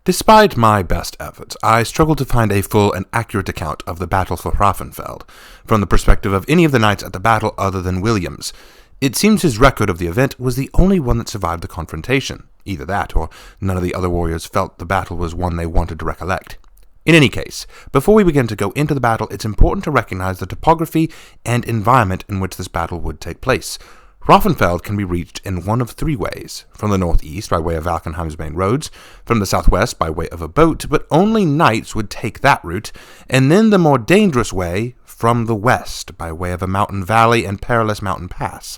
Despite my best efforts, I struggled to find a full and accurate account of the battle for Offenfeld, from the perspective of any of the knights at the battle other than William's. It seems his record of the event was the only one that survived the confrontation. Either that, or none of the other warriors felt the battle was one they wanted to recollect. In any case, before we begin to go into the battle, it's important to recognize the topography and environment in which this battle would take place. Offenfeld can be reached in one of three ways: from the northeast by way of Valkenheim's main roads, from the southwest by way of a boat, but only knights would take that route, and then the more dangerous way, from the west by way of a mountain valley and perilous mountain pass.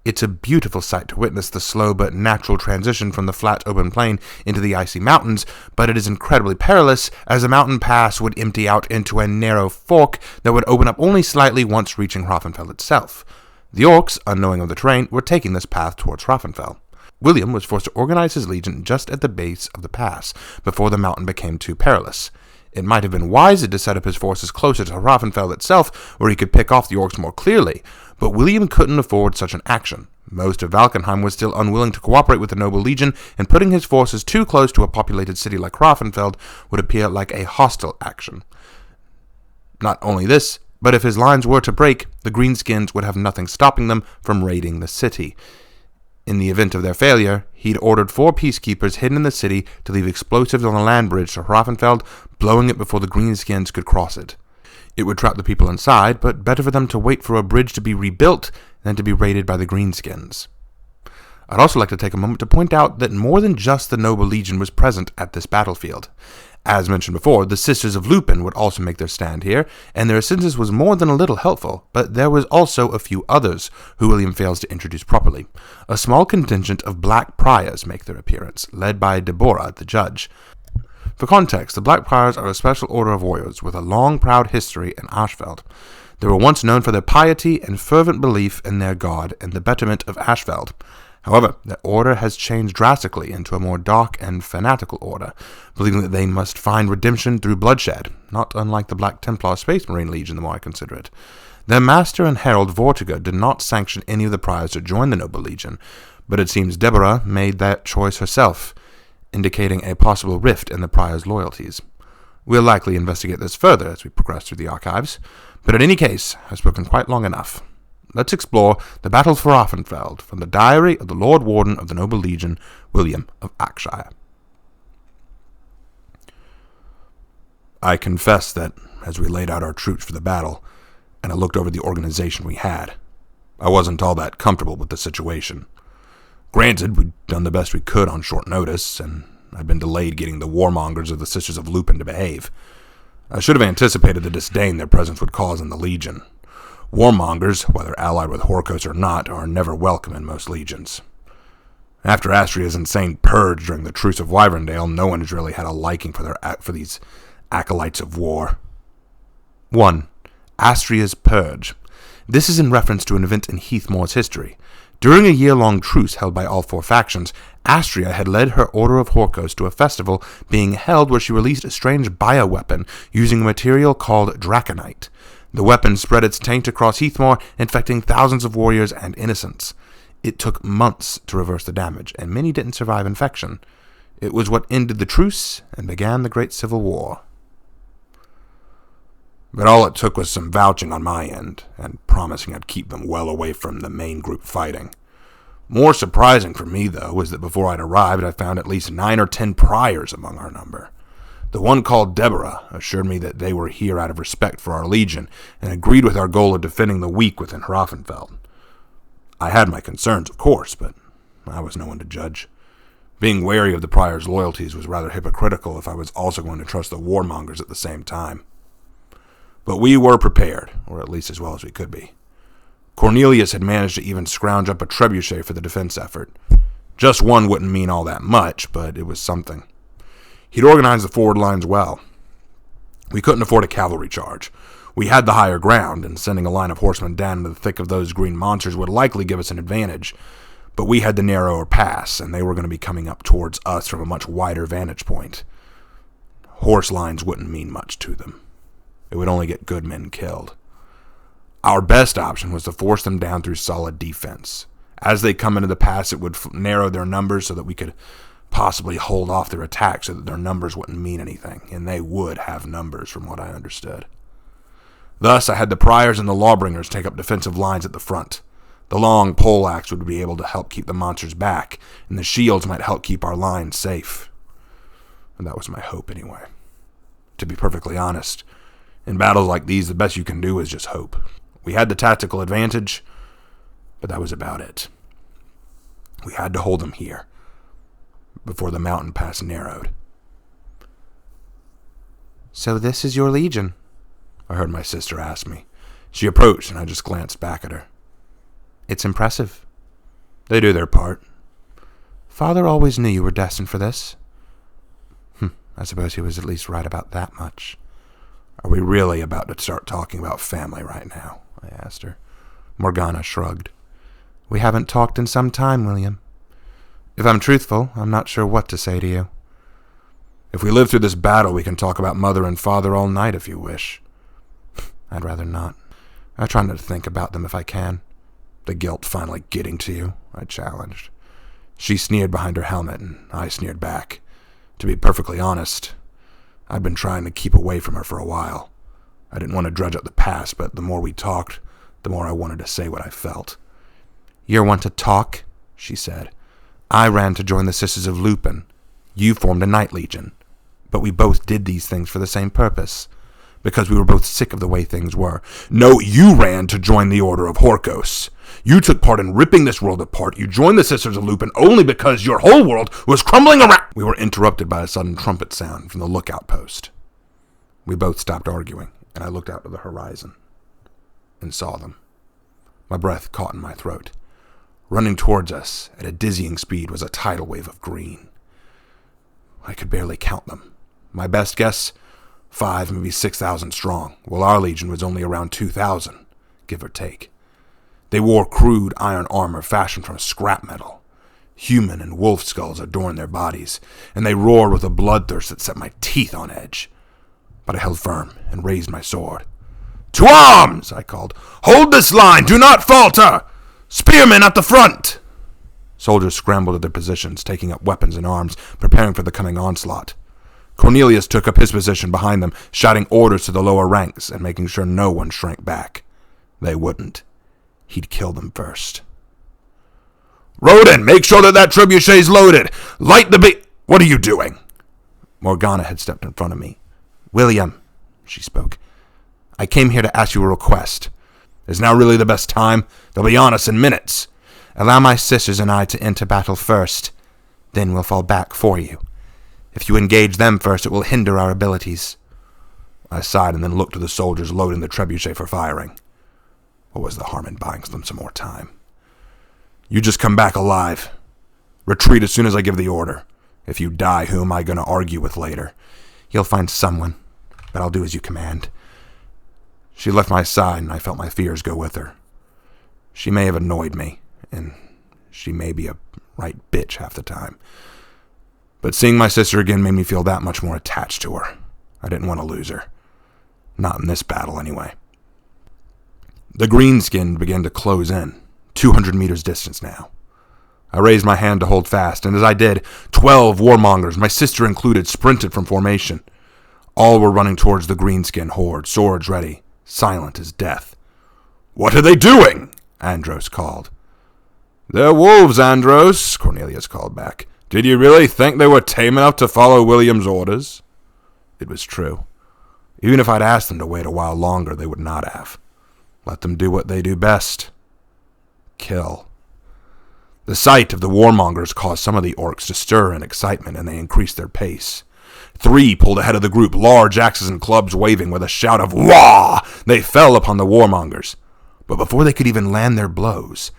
It's a beautiful sight to witness the slow but natural transition from the flat open plain into the icy mountains, but it is incredibly perilous, as the mountain pass would empty out into a narrow fork that would open up only slightly once reaching Offenfeld itself. The orcs, unknowing of the terrain, were taking this path towards Offenfeld. William was forced to organize his legion just at the base of the pass, before the mountain became too perilous. It might have been wiser to set up his forces closer to Offenfeld itself, where he could pick off the orcs more clearly, but William couldn't afford such an action. Most of Valkenheim was still unwilling to cooperate with the noble legion, and putting his forces too close to a populated city like Offenfeld would appear like a hostile action. Not only this, but if his lines were to break, the Greenskins would have nothing stopping them from raiding the city. In the event of their failure, he'd ordered 4 peacekeepers hidden in the city to leave explosives on the land bridge to Offenfeld, blowing it before the Greenskins could cross it. It would trap the people inside, but better for them to wait for a bridge to be rebuilt than to be raided by the Greenskins. I'd also like to take a moment to point out that more than just the noble legion was present at this battlefield. As mentioned before, the Sisters of Lupin would also make their stand here, and their assistance was more than a little helpful, but there was also a few others who William fails to introduce properly. A small contingent of Black Priors make their appearance, led by Deborah, the judge. For context, the Black Priors are a special order of warriors with a long, proud history in Ashfeld. They were once known for their piety and fervent belief in their god and the betterment of Ashfeld. However, their order has changed drastically into a more dark and fanatical order, believing that they must find redemption through bloodshed, not unlike the Black Templar Space Marine Legion the more I consider it. Their master and herald Vortiger did not sanction any of the priors to join the Noble Legion, but it seems Deborah made that choice herself, indicating a possible rift in the priors' loyalties. We'll likely investigate this further as we progress through the archives, but in any case, I've spoken quite long enough. Let's explore the battle for Offenfeld from the diary of the Lord Warden of the Noble Legion, William of Ackshire. I confess that, as we laid out our troops for the battle, and I looked over the organization we had, I wasn't all that comfortable with the situation. Granted, we'd done the best we could on short notice, and I'd been delayed getting the Warmongers of the Sisters of Lupin to behave. I should have anticipated the disdain their presence would cause in the Legion. Warmongers, whether allied with Horkos or not, are never welcome in most legions. After Astria's insane purge during the Truce of Wyverndale, no one has really had a liking for these acolytes of war. 1. Astria's Purge. This is in reference to an event in Heathmoor's history. During a year-long truce held by all 4 factions, Astria had led her Order of Horkos to a festival being held where she released a strange bioweapon using a material called draconite. The weapon spread its taint across Heathmoor, infecting thousands of warriors and innocents. It took months to reverse the damage, and many didn't survive infection. It was what ended the truce and began the Great Civil War. But all it took was some vouching on my end, and promising I'd keep them well away from the main group fighting. More surprising for me, though, was that before I'd arrived, I found at least 9 or 10 priors among our number. The one called Deborah assured me that they were here out of respect for our legion, and agreed with our goal of defending the weak within Offenfeld. I had my concerns, of course, but I was no one to judge. Being wary of the prior's loyalties was rather hypocritical if I was also going to trust the warmongers at the same time. But we were prepared, or at least as well as we could be. Cornelius had managed to even scrounge up a trebuchet for the defense effort. Just one wouldn't mean all that much, but it was something. He'd organized the forward lines well. We couldn't afford a cavalry charge. We had the higher ground, and sending a line of horsemen down into the thick of those green monsters would likely give us an advantage. But we had the narrower pass, and they were going to be coming up towards us from a much wider vantage point. Horse lines wouldn't mean much to them. It would only get good men killed. Our best option was to force them down through solid defense. As they come into the pass, it would narrow their numbers so that we could possibly hold off their attack so that their numbers wouldn't mean anything, and they would have numbers from what I understood. Thus, I had the priors and the lawbringers take up defensive lines at the front. The long poleaxe would be able to help keep the monsters back, and the shields might help keep our lines safe. And that was my hope anyway. To be perfectly honest, in battles like these, the best you can do is just hope. We had the tactical advantage, but that was about it. We had to hold them here, before the mountain pass narrowed. "So this is your legion?" I heard my sister ask me. She approached, and I just glanced back at her. "It's impressive." "They do their part." "Father always knew you were destined for this." I suppose he was at least right about that much. "Are we really about to start talking about family right now?" I asked her. Morgana shrugged. "We haven't talked in some time, William. If I'm truthful, I'm not sure what to say to you." "If we live through this battle, we can talk about Mother and Father all night if you wish." "I'd rather not. I try not to think about them if I can." "The guilt finally getting to you?" I challenged. She sneered behind her helmet, and I sneered back. To be perfectly honest, I'd been trying to keep away from her for a while. I didn't want to dredge up the past, but the more we talked, the more I wanted to say what I felt. "You're one to talk," she said. "I ran to join the Sisters of Lupin. You formed a Night Legion. But we both did these things for the same purpose, because we were both sick of the way things were." "No, you ran to join the Order of Horkos. You took part in ripping this world apart. You joined the Sisters of Lupin only because your whole world was crumbling around." We were interrupted by a sudden trumpet sound from the lookout post. We both stopped arguing, and I looked out to the horizon and saw them. My breath caught in my throat. Running towards us at a dizzying speed was a tidal wave of green. I could barely count them. My best guess, 5, maybe 6,000 strong, while our legion was only around 2,000, give or take. They wore crude iron armor fashioned from scrap metal. Human and wolf skulls adorned their bodies, and they roared with a bloodthirst that set my teeth on edge. But I held firm and raised my sword. "To arms!" I called. "Hold this line! Do not falter! Spearmen at the front!" Soldiers scrambled to their positions, taking up weapons and arms, preparing for the coming onslaught. Cornelius took up his position behind them, shouting orders to the lower ranks and making sure no one shrank back. They wouldn't. He'd kill them first. "Rodin, make sure that trebuchet's loaded! Light the What are you doing?" Morgana had stepped in front of me. "William," she spoke, "I came here to ask you a request. Is now really the best time? They'll be on us in minutes." "Allow my sisters and I to enter battle first. Then we'll fall back for you. If you engage them first, it will hinder our abilities." I sighed and then looked to the soldiers loading the trebuchet for firing. What was the harm in buying them some more time? "You just come back alive. Retreat as soon as I give the order. If you die, who am I going to argue with later?" "You'll find someone, but I'll do as you command." She left my side, and I felt my fears go with her. She may have annoyed me, and she may be a right bitch half the time. But seeing my sister again made me feel that much more attached to her. I didn't want to lose her. Not in this battle, anyway. The greenskin began to close in, 200 meters distance now. I raised my hand to hold fast, and as I did, 12 warmongers, my sister included, sprinted from formation. All were running towards the greenskin horde, swords ready, silent as death. "What are they doing?" Andros called. "They're wolves, Andros," Cornelius called back. "Did you really think they were tame enough to follow William's orders?" It was true. Even if I'd asked them to wait a while longer, they would not have. Let them do what they do best. Kill. The sight of the warmongers caused some of the orcs to stir in excitement, and they increased their pace. 3 pulled ahead of the group, large axes and clubs waving. With a shout of "Wah!" they fell upon the warmongers. But before they could even land their blows,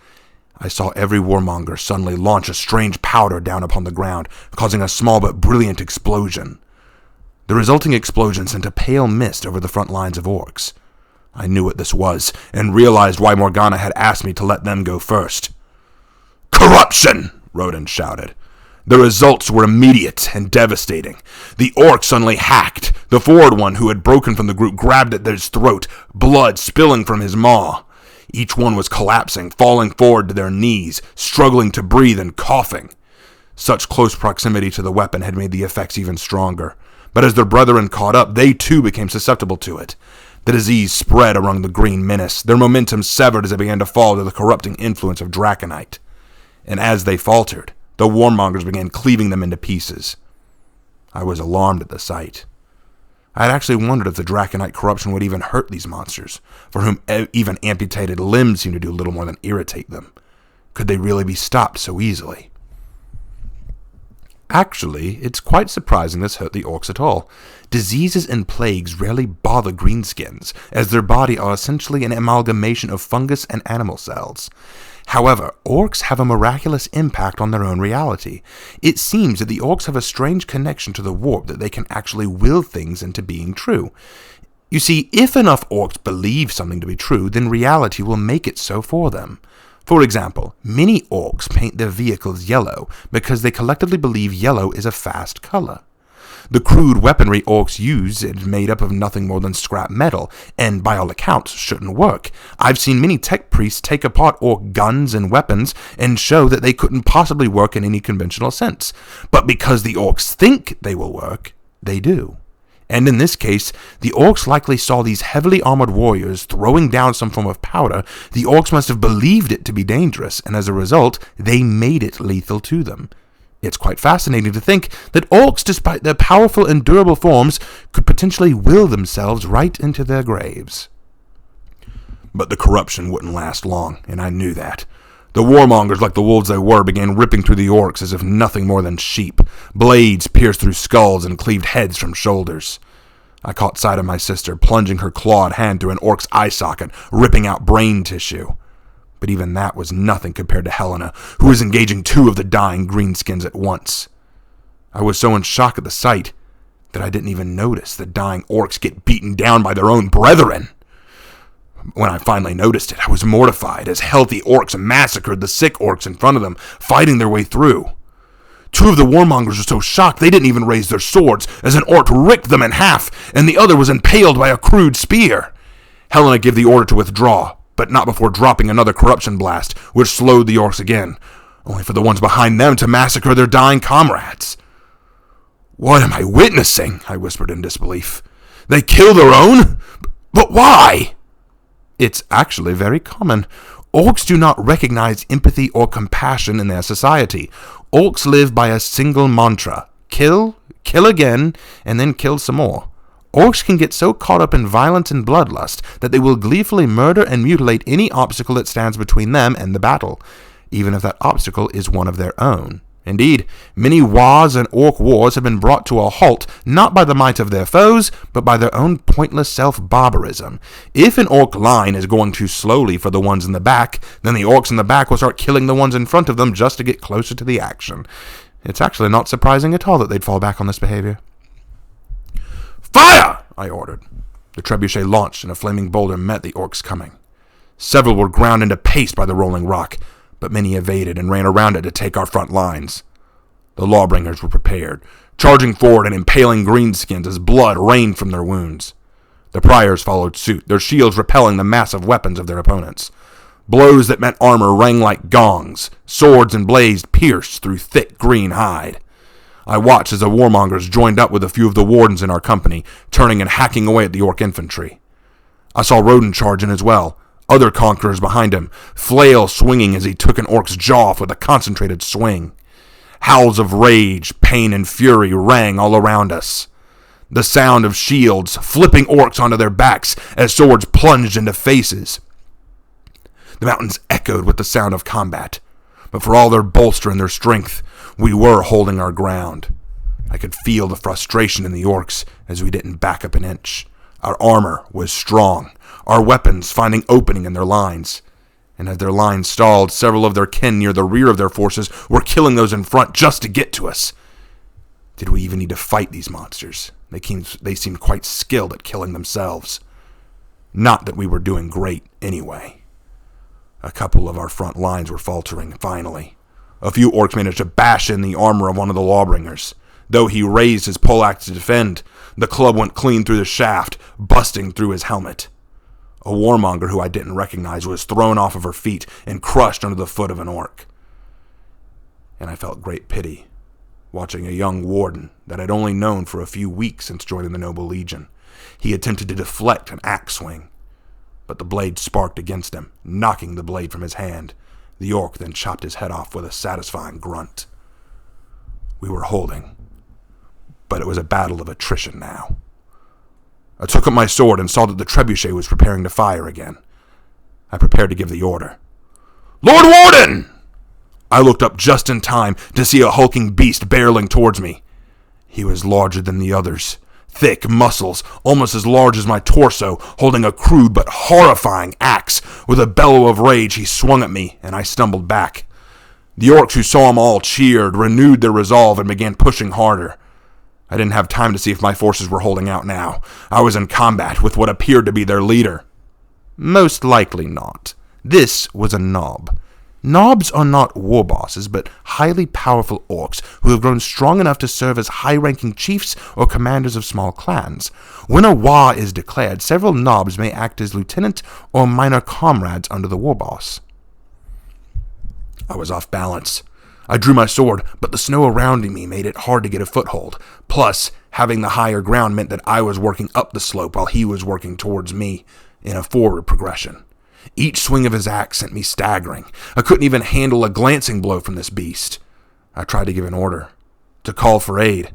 I saw every warmonger suddenly launch a strange powder down upon the ground, causing a small but brilliant explosion. The resulting explosion sent a pale mist over the front lines of orcs. I knew what this was, and realized why Morgana had asked me to let them go first. "Corruption!" Rodin shouted. The results were immediate and devastating. The orc suddenly hacked. The forward one, who had broken from the group, grabbed at his throat, blood spilling from his maw. Each one was collapsing, falling forward to their knees, struggling to breathe and coughing. Such close proximity to the weapon had made the effects even stronger, but as their brethren caught up, they too became susceptible to it. The disease spread among the green menace, their momentum severed as they began to fall to the corrupting influence of Draconite. And as they faltered, the Warmongers began cleaving them into pieces. I was alarmed at the sight. I had actually wondered if the Draconite corruption would even hurt these monsters, for whom even amputated limbs seemed to do little more than irritate them. Could they really be stopped so easily? Actually, it's quite surprising this hurt the orcs at all. Diseases and plagues rarely bother greenskins, as their body are essentially an amalgamation of fungus and animal cells. However, orcs have a miraculous impact on their own reality. It seems that the orcs have a strange connection to the warp that they can actually will things into being true. You see, if enough orcs believe something to be true, then reality will make it so for them. For example, many orcs paint their vehicles yellow because they collectively believe yellow is a fast color. The crude weaponry orcs use is made up of nothing more than scrap metal, and by all accounts shouldn't work. I've seen many tech priests take apart orc guns and weapons and show that they couldn't possibly work in any conventional sense. But because the orcs think they will work, they do. And in this case, the orcs likely saw these heavily armored warriors throwing down some form of powder. The orcs must have believed it to be dangerous, and as a result, they made it lethal to them. It's quite fascinating to think that orcs, despite their powerful and durable forms, could potentially will themselves right into their graves. But the corruption wouldn't last long, and I knew that. The warmongers, like the wolves they were, began ripping through the orcs as if nothing more than sheep. Blades pierced through skulls and cleaved heads from shoulders. I caught sight of my sister, plunging her clawed hand through an orc's eye socket, ripping out brain tissue. But even that was nothing compared to Helena, who was engaging two of the dying greenskins at once. I was so in shock at the sight that I didn't even notice the dying orcs get beaten down by their own brethren. When I finally noticed it, I was mortified as healthy orcs massacred the sick orcs in front of them, fighting their way through. Two of the warmongers were so shocked they didn't even raise their swords as an orc ripped them in half, and the other was impaled by a crude spear. Helena gave the order to withdraw, but not before dropping another corruption blast, which slowed the orcs again, only for the ones behind them to massacre their dying comrades. "What am I witnessing?" I whispered in disbelief. "They kill their own? But why?" It's actually very common. Orcs do not recognize empathy or compassion in their society. Orcs live by a single mantra: kill, kill again, and then kill some more. Orcs can get so caught up in violence and bloodlust that they will gleefully murder and mutilate any obstacle that stands between them and the battle, even if that obstacle is one of their own. Indeed, many wars and orc wars have been brought to a halt not by the might of their foes, but by their own pointless self-barbarism. If an orc line is going too slowly for the ones in the back, then the orcs in the back will start killing the ones in front of them just to get closer to the action. It's actually not surprising at all that they'd fall back on this behavior. "Fire!" I ordered. The trebuchet launched, and a flaming boulder met the orcs coming. Several were ground into paste by the rolling rock, but many evaded and ran around it to take our front lines. The lawbringers were prepared, charging forward and impaling greenskins as blood rained from their wounds. The priors followed suit, their shields repelling the massive weapons of their opponents. Blows that met armor rang like gongs. Swords and blades pierced through thick green hide. I watched as the warmongers joined up with a few of the wardens in our company, turning and hacking away at the orc infantry. I saw Rodin charge in as well, other conquerors behind him, flail swinging as he took an orc's jaw off with a concentrated swing. Howls of rage, pain, and fury rang all around us. The sound of shields flipping orcs onto their backs as swords plunged into faces. The mountains echoed with the sound of combat, but for all their bolster and their strength, we were holding our ground. I could feel the frustration in the orcs as we didn't back up an inch. Our armor was strong, our weapons finding opening in their lines. And as their lines stalled, several of their kin near the rear of their forces were killing those in front just to get to us. Did we even need to fight these monsters? They seemed quite skilled at killing themselves. Not that we were doing great anyway. A couple of our front lines were faltering, finally. A few orcs managed to bash in the armor of one of the lawbringers. Though he raised his poleaxe to defend, the club went clean through the shaft, busting through his helmet. A warmonger who I didn't recognize was thrown off of her feet and crushed under the foot of an orc. And I felt great pity watching a young warden that I'd only known for a few weeks since joining the Noble Legion. He attempted to deflect an axe swing, but the blade sparked against him, knocking the blade from his hand. The orc then chopped his head off with a satisfying grunt. We were holding, but it was a battle of attrition now. I took up my sword and saw that the trebuchet was preparing to fire again. I prepared to give the order. "Lord Warden!" I looked up just in time to see a hulking beast barreling towards me. He was larger than the others, thick muscles, almost as large as my torso, holding a crude but horrifying axe. With a bellow of rage, he swung at me, and I stumbled back. The orcs who saw him all cheered, renewed their resolve, and began pushing harder. I didn't have time to see if my forces were holding out now. I was in combat with what appeared to be their leader. Most likely not. This was a knob. Knobs are not war bosses, but highly powerful orcs who have grown strong enough to serve as high-ranking chiefs or commanders of small clans. When a war is declared, several knobs may act as lieutenant or minor comrades under the war boss. I was off balance. I drew my sword, but the snow around me made it hard to get a foothold. Plus, having the higher ground meant that I was working up the slope while he was working towards me in a forward progression. Each swing of his axe sent me staggering. I couldn't even handle a glancing blow from this beast. I tried to give an order, to call for aid,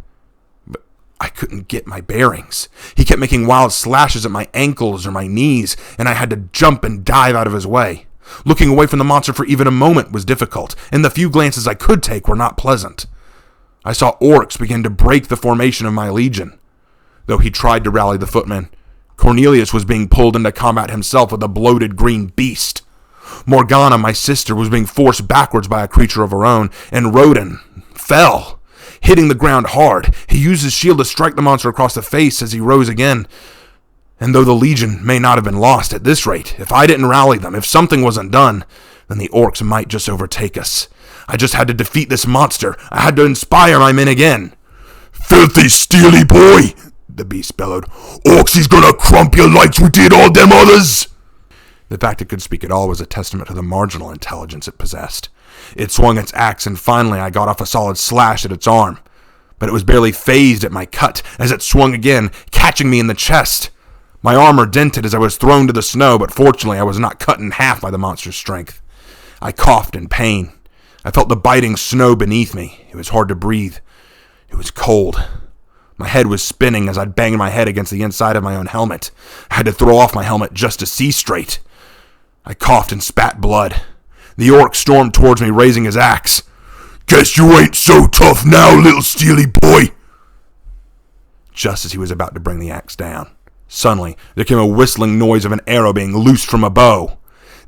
but I couldn't get my bearings. He kept making wild slashes at my ankles or my knees, and I had to jump and dive out of his way. Looking away from the monster for even a moment was difficult, and the few glances I could take were not pleasant. I saw orcs begin to break the formation of my legion. Though he tried to rally the footmen, Cornelius was being pulled into combat himself with a bloated green beast. Morgana, my sister, was being forced backwards by a creature of her own, and Rodin fell, hitting the ground hard. He used his shield to strike the monster across the face as he rose again. And though the Legion may not have been lost at this rate, if I didn't rally them, if something wasn't done, then the orcs might just overtake us. I just had to defeat this monster. I had to inspire my men again. "Filthy, steely boy!" the beast bellowed. "Orcs, he's gonna crump you like we did all them others!" The fact it could speak at all was a testament to the marginal intelligence it possessed. It swung its axe, and finally I got off a solid slash at its arm. But it was barely phased at my cut as it swung again, catching me in the chest. My armor dented as I was thrown to the snow, but fortunately I was not cut in half by the monster's strength. I coughed in pain. I felt the biting snow beneath me. It was hard to breathe. It was cold. My head was spinning as I'd banged my head against the inside of my own helmet. I had to throw off my helmet just to see straight. I coughed and spat blood. The orc stormed towards me, raising his axe. "Guess you ain't so tough now, little steely boy." Just as he was about to bring the axe down, suddenly there came a whistling noise of an arrow being loosed from a bow.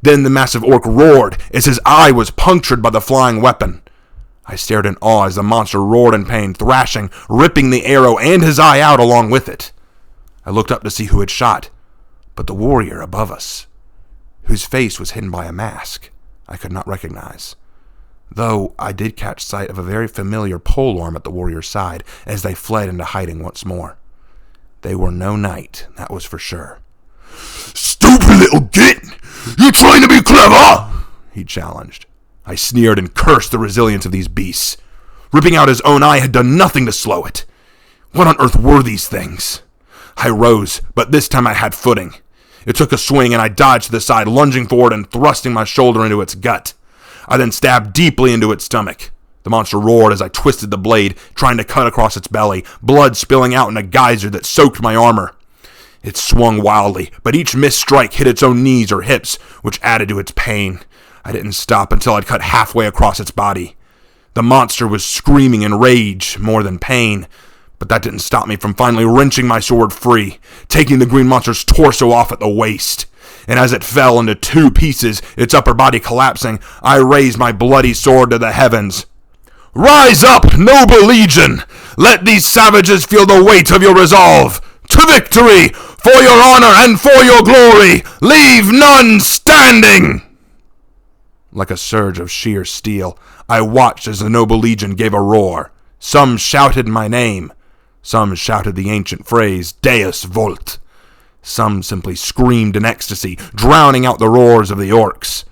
Then the massive orc roared as his eye was punctured by the flying weapon. I stared in awe as the monster roared in pain, thrashing, ripping the arrow and his eye out along with it. I looked up to see who had shot, but the warrior above us, whose face was hidden by a mask I could not recognize. Though I did catch sight of a very familiar polearm at the warrior's side as they fled into hiding once more. They were no knight, that was for sure. "Stupid little git! You trying to be clever?" he challenged. I sneered and cursed the resilience of these beasts. Ripping out his own eye had done nothing to slow it. What on earth were these things? I rose, but this time I had footing. It took a swing and I dodged to the side, lunging forward and thrusting my shoulder into its gut. I then stabbed deeply into its stomach. The monster roared as I twisted the blade, trying to cut across its belly, blood spilling out in a geyser that soaked my armor. It swung wildly, but each missed strike hit its own knees or hips, which added to its pain. I didn't stop until I'd cut halfway across its body. The monster was screaming in rage more than pain, but that didn't stop me from finally wrenching my sword free, taking the green monster's torso off at the waist. And as it fell into two pieces, its upper body collapsing, I raised my bloody sword to the heavens. "Rise up, noble legion! Let these savages feel the weight of your resolve! To victory! For your honor and for your glory! Leave none standing!" Like a surge of sheer steel, I watched as the noble legion gave a roar. Some shouted my name. Some shouted the ancient phrase, Deus Vult. Some simply screamed in ecstasy, drowning out the roars of the orcs.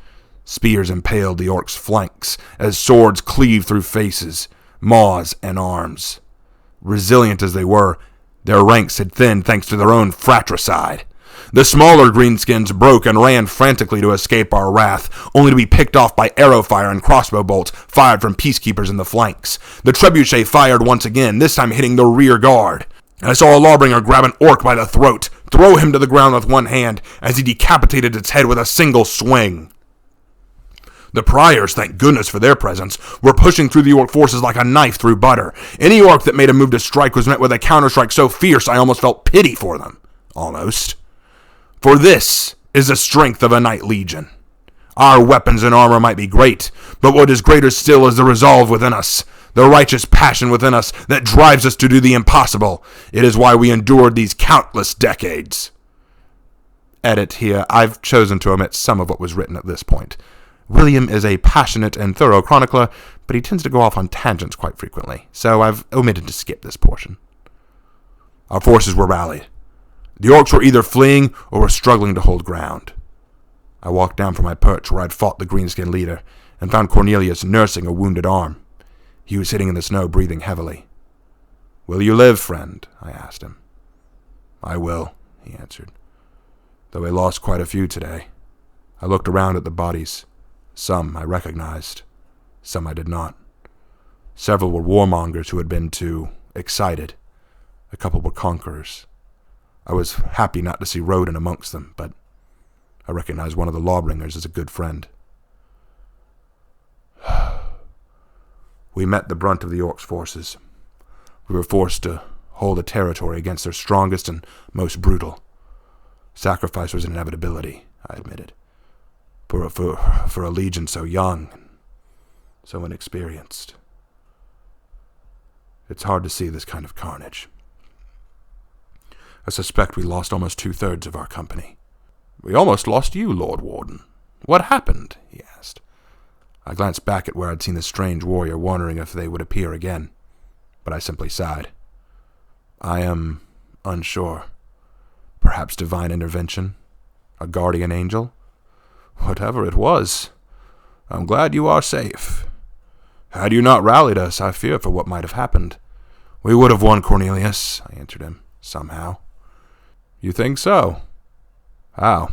Spears impaled the orcs' flanks as swords cleaved through faces. maws, and arms. Resilient as they were, their ranks had thinned thanks to their own fratricide. The smaller greenskins broke and ran frantically to escape our wrath, only to be picked off by arrow fire and crossbow bolts fired from peacekeepers in the flanks. The trebuchet fired once again, this time hitting the rear guard. And I saw a lawbringer grab an orc by the throat, throw him to the ground with one hand, as he decapitated its head with a single swing. The priors, thank goodness for their presence, were pushing through the orc forces like a knife through butter. Any orc that made a move to strike was met with a counterstrike so fierce I almost felt pity for them. Almost. For this is the strength of a knight legion. Our weapons and armor might be great, but what is greater still is the resolve within us, the righteous passion within us that drives us to do the impossible. It is why we endured these countless decades. Edit here. I've chosen to omit some of what was written at this point. William is a passionate and thorough chronicler, but he tends to go off on tangents quite frequently, so I've omitted to skip this portion. Our forces were rallied. The orcs were either fleeing or were struggling to hold ground. I walked down from my perch where I'd fought the greenskin leader and found Cornelius nursing a wounded arm. He was sitting in the snow, breathing heavily. "Will you live, friend?" I asked him. "I will," he answered, "though I lost quite a few today." I looked around at the bodies. Some I recognized, some I did not. Several were warmongers who had been too excited. A couple were conquerors. I was happy not to see Roden amongst them, but I recognized one of the lawbringers as a good friend. We met the brunt of the orcs' forces. We were forced to hold a territory against their strongest and most brutal. Sacrifice was an inevitability, I admitted, for a legion so young and so inexperienced. It's hard to see this kind of carnage. I suspect we lost almost 2/3 of our company. "We almost lost you, Lord Warden. What happened?" he asked. I glanced back at where I'd seen the strange warrior, wondering if they would appear again, but I simply sighed. "I am unsure. Perhaps divine intervention? A guardian angel? Whatever it was, I'm glad you are safe. Had you not rallied us, I fear for what might have happened. We would have won, Cornelius," I answered him, somehow. "You think so? How?"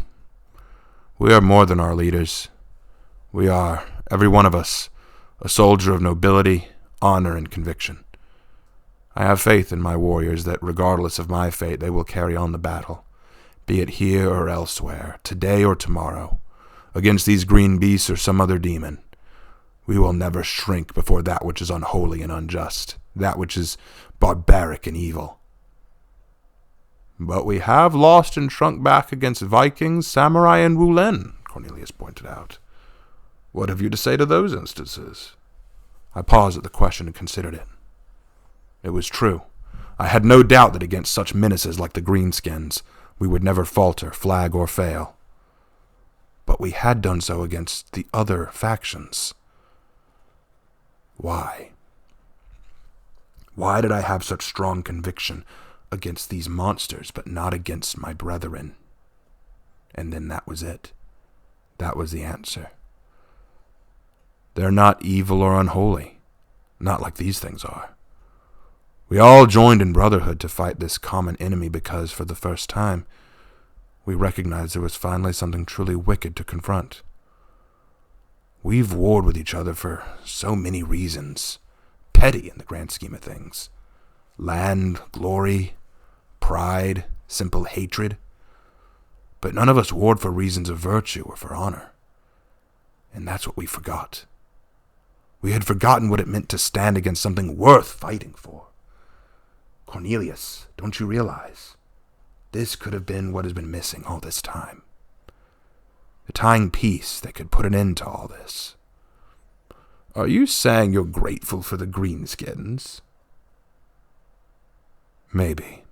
"We are more than our leaders. We are, every one of us, a soldier of nobility, honor, and conviction. I have faith in my warriors that regardless of my fate, they will carry on the battle, be it here or elsewhere, today or tomorrow, against these green beasts or some other demon. We will never shrink before that which is unholy and unjust, that which is barbaric and evil." "But we have lost and shrunk back against Vikings, samurai, and Wulin," Cornelius pointed out. "What have you to say to those instances?" I paused at the question and considered it. It was true. I had no doubt that against such menaces like the greenskins, we would never falter, flag, or fail. But we had done so against the other factions. Why? Why did I have such strong conviction against these monsters, but not against my brethren? And then that was it. That was the answer. They're not evil or unholy, not like these things are. We all joined in brotherhood to fight this common enemy because, for the first time, we recognized there was finally something truly wicked to confront. We've warred with each other for so many reasons, petty in the grand scheme of things. Land, glory, pride, simple hatred. But none of us warred for reasons of virtue or for honor. And that's what we forgot. We had forgotten what it meant to stand against something worth fighting for. Cornelius, don't you realize? This could have been what has been missing all this time. The tying piece that could put an end to all this. Are you saying you're grateful for the greenskins? Maybe.